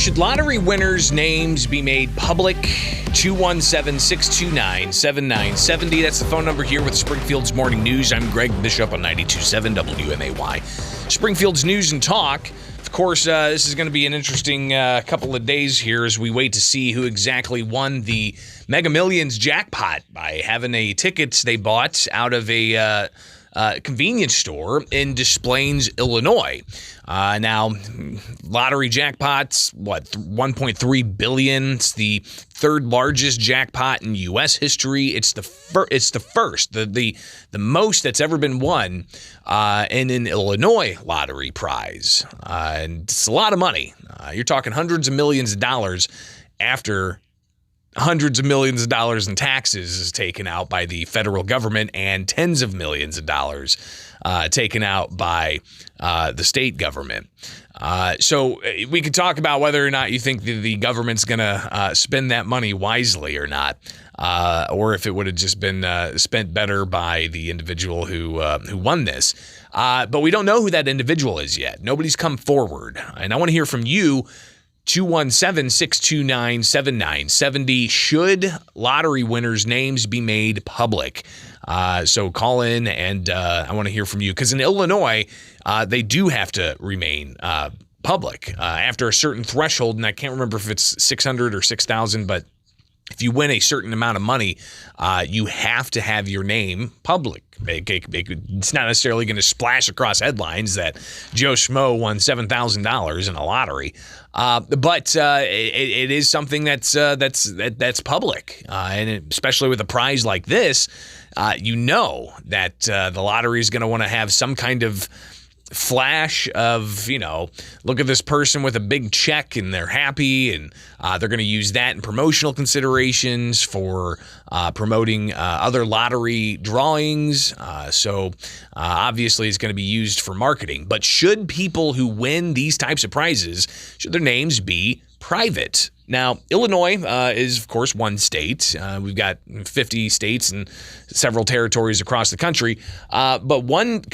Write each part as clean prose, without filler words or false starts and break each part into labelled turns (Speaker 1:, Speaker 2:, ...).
Speaker 1: Should lottery winners' names be made public? 217-629-7970. That's the phone number here with Springfield's Morning News. I'm Greg Bishop on 92.7 WMAY. Springfield's News and Talk. Of course, this is going to be an interesting couple of days here as we wait to see who exactly won the Mega Millions jackpot by having a tickets they bought out of a convenience store in Des Plaines, Illinois. Now, lottery jackpots, $1.3 billion. It's the third largest jackpot in U.S. history. It's the first, the most that's ever been won in an Illinois lottery prize. And it's a lot of money. You're talking hundreds of millions of dollars after hundreds of millions of dollars in taxes is taken out by the federal government and tens of millions of dollars taken out by the state government. So we could talk about whether or not you think the government's going to spend that money wisely or not, or if it would have just been spent better by the individual who won this. But we don't know who that individual is yet. Nobody's come forward. And I want to hear from you. 217-629-7970. Should lottery winners' names be made public? So call in, and I want to hear from you. Because in Illinois, they do have to remain public after a certain threshold, and I can't remember if it's 600 or 6,000, but if you win a certain amount of money, you have to have your name public. It's not necessarily going to splash across headlines that Joe Schmo won $7,000 in a lottery, but it is something that's public, and especially with a prize like this, you know that the lottery is going to want to have some kind of flash of, look at this person with a big check and they're happy, and they're going to use that in promotional considerations for promoting other lottery drawings. So obviously it's going to be used for marketing. But should people who win these types of prizes, should their names be private? Now, Illinois is, of course, one state. We've got 50 states and several territories across the country. But one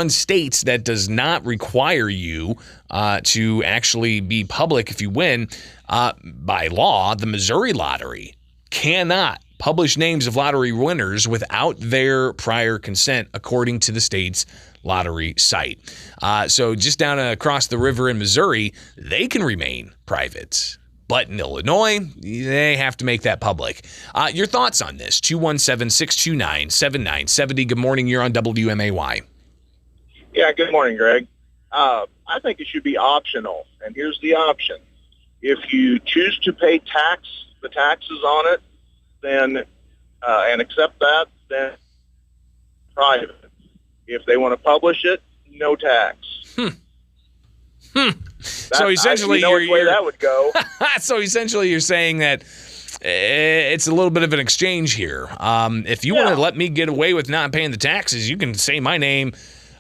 Speaker 1: state that does not require you to actually be public if you win, by law, the Missouri Lottery cannot publish names of lottery winners without their prior consent, according to the state's lottery site. So just down across the river in Missouri, they can remain private. But in Illinois, they have to make that public. Your thoughts on this? 217-629-7970. Good morning. You're on WMAY.
Speaker 2: Yeah, good morning, Greg. I think it should be optional, and here's the option. If you choose to pay the taxes on it, then and accept that, then private. If they want to publish it, no tax.
Speaker 1: So essentially,
Speaker 2: that would go.
Speaker 1: So essentially, you're saying that it's a little bit of an exchange here. If you want to let me get away with not paying the taxes, you can say my name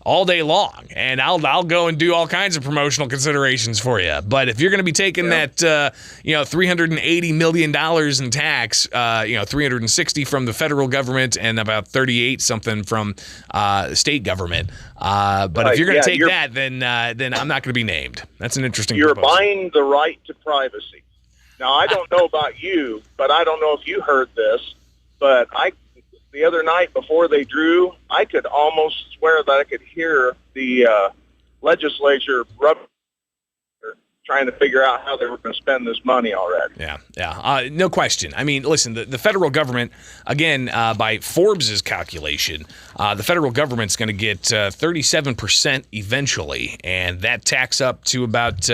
Speaker 1: all day long, and I'll go and do all kinds of promotional considerations for you. But if you're going to be taking that, $380 million in tax, 360 from the federal government and about 38 something from the state government. But if you're going to take that, then I'm not going to be named. That's an interesting.
Speaker 2: You're
Speaker 1: proposal.
Speaker 2: buying the right to privacy. Now, I don't know about you, but I don't know if you heard this, but the other night before they drew, I could almost swear that I could hear the legislature trying to figure out how they were going to spend this money already.
Speaker 1: Yeah. No question. I mean, listen, the federal government, again, by Forbes' calculation, the federal government's going to get 37% eventually, and that tax up to about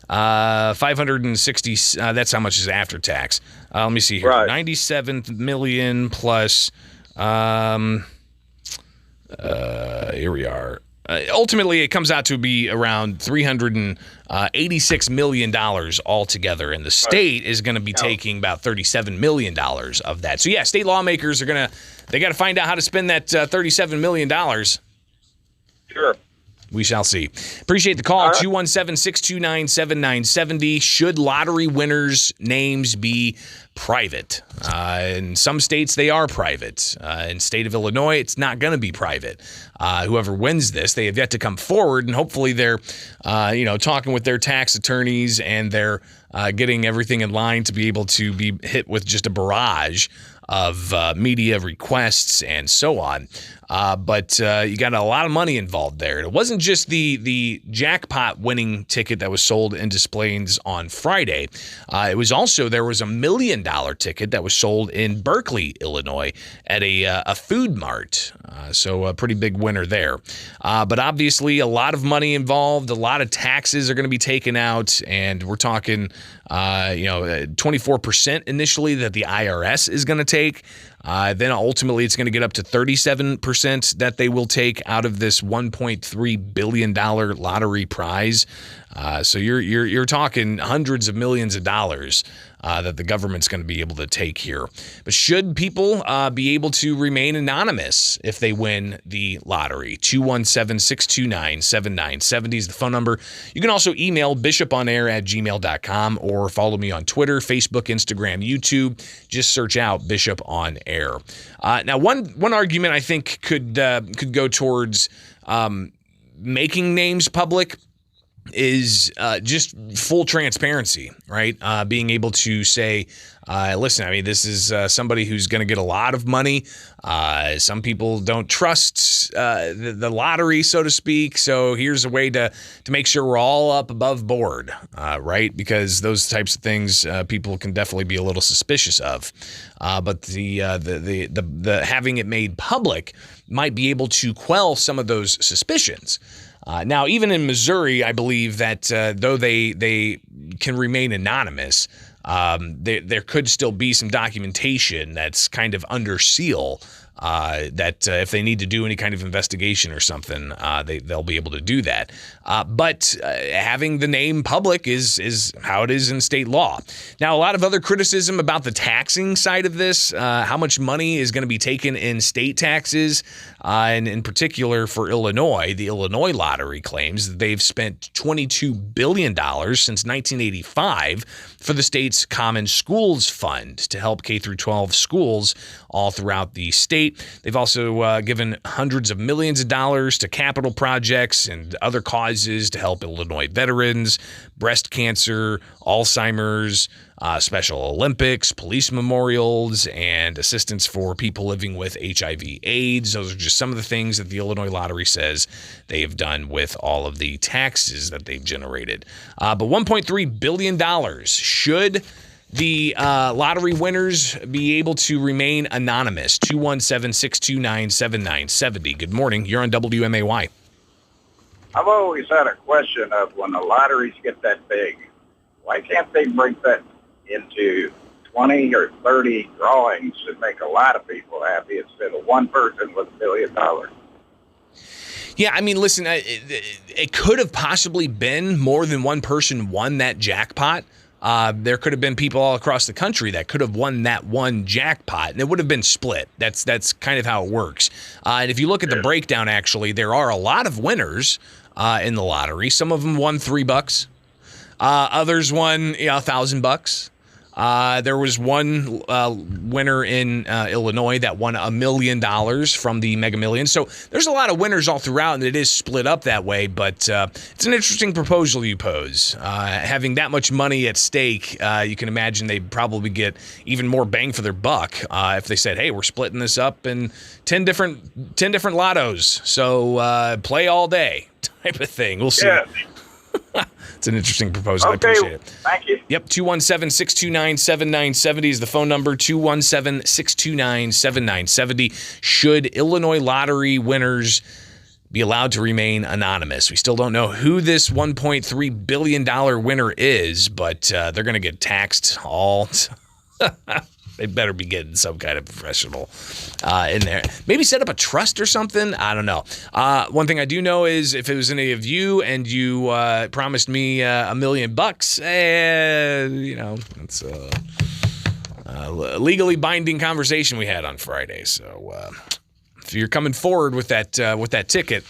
Speaker 1: 560. That's how much is after tax. Let me see here. Right. 97 million plus. Here we are. Ultimately, it comes out to be around $386 million altogether, and the state is going to be taking about $37 million of that. So, yeah, state lawmakers they got to find out how to spend that $37 million.
Speaker 2: Sure.
Speaker 1: We shall see. Appreciate the call.
Speaker 2: All right.
Speaker 1: 217-629-7970. Should lottery winners' names be private? In some states, they are private. In the state of Illinois, it's not going to be private. Whoever wins this, they have yet to come forward, and hopefully they're, talking with their tax attorneys, and they're getting everything in line to be able to be hit with just a barrage of media requests and so on. But you got a lot of money involved there. It wasn't just the jackpot winning ticket that was sold in Des Plaines on Friday. It was also, there was $1 million ticket that was sold in Berkeley, Illinois at a food mart. So a pretty big winner there. But obviously a lot of money involved. A lot of taxes are going to be taken out. And we're talking, 24% initially that the IRS is going to take. Then ultimately it's going to get up to 37% that they will take out of this $1.3 billion lottery prize. So you're talking hundreds of millions of dollars that the government's going to be able to take here. But should people be able to remain anonymous if they win the lottery? 217-629-7970 is the phone number. You can also email bishoponair@gmail.com or follow me on Twitter, Facebook, Instagram, YouTube. Just search out Bishop on Air. Now, one argument I think could go towards making names public is just full transparency, right? Being able to say, listen, I mean, this is somebody who's going to get a lot of money. Some people don't trust the lottery, so to speak. So here's a way to make sure we're all up above board, right? Because those types of things people can definitely be a little suspicious of. But the having it made public might be able to quell some of those suspicions. Now, even in Missouri, I believe that though they can remain anonymous, there could still be some documentation that's kind of under seal that if they need to do any kind of investigation or something, they'll be able to do that. But having the name public is how it is in state law. Now, a lot of other criticism about the taxing side of this, how much money is going to be taken in state taxes, and in particular for Illinois, the Illinois lottery claims that they've spent $22 billion since 1985 for the state's Common Schools Fund to help K through 12 schools all throughout the state. They've also given hundreds of millions of dollars to capital projects and other causes to help Illinois veterans, breast cancer, Alzheimer's, Special Olympics, police memorials, and assistance for people living with HIV/AIDS. Those are just some of the things that the Illinois Lottery says they have done with all of the taxes that they've generated. But $1.3 billion. Should the lottery winners be able to remain anonymous? 217-629-7970. Good morning. You're on WMAY.
Speaker 3: I've always had a question of when the lotteries get that big, why can't they break that into 20 or 30 drawings and make a lot of people happy instead of one person with $1 billion?
Speaker 1: Yeah, I mean, listen, it could have possibly been more than one person won that jackpot. There could have been people all across the country that could have won that one jackpot, and it would have been split. That's kind of how it works. And if you look at the breakdown, actually, there are a lot of winners in the lottery. Some of them won $3. Others won $1,000. There was one winner in Illinois that won $1 million from the Mega Millions. So there's a lot of winners all throughout, and it is split up that way. But it's an interesting proposal you pose. Having that much money at stake, you can imagine they'd probably get even more bang for their buck if they said, "Hey, we're splitting this up in 10 different lottos. So play all day," type of thing. We'll see.
Speaker 3: Yeah.
Speaker 1: It's an interesting proposal.
Speaker 3: Okay,
Speaker 1: I appreciate it.
Speaker 3: thank you.
Speaker 1: Yep, 217-629-7970 is the phone number, 217-629-7970. Should Illinois lottery winners be allowed to remain anonymous? We still don't know who this $1.3 billion winner is, but they're going to get taxed all. They better be getting some kind of professional in there. Maybe set up a trust or something. I don't know. One thing I do know is if it was any of you and you promised me $1 million, it's a legally binding conversation we had on Friday. So if you're coming forward with that ticket,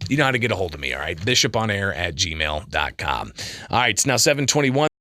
Speaker 1: you know how to get a hold of me, all right? bishoponair@gmail.com. All right, it's now 7:21.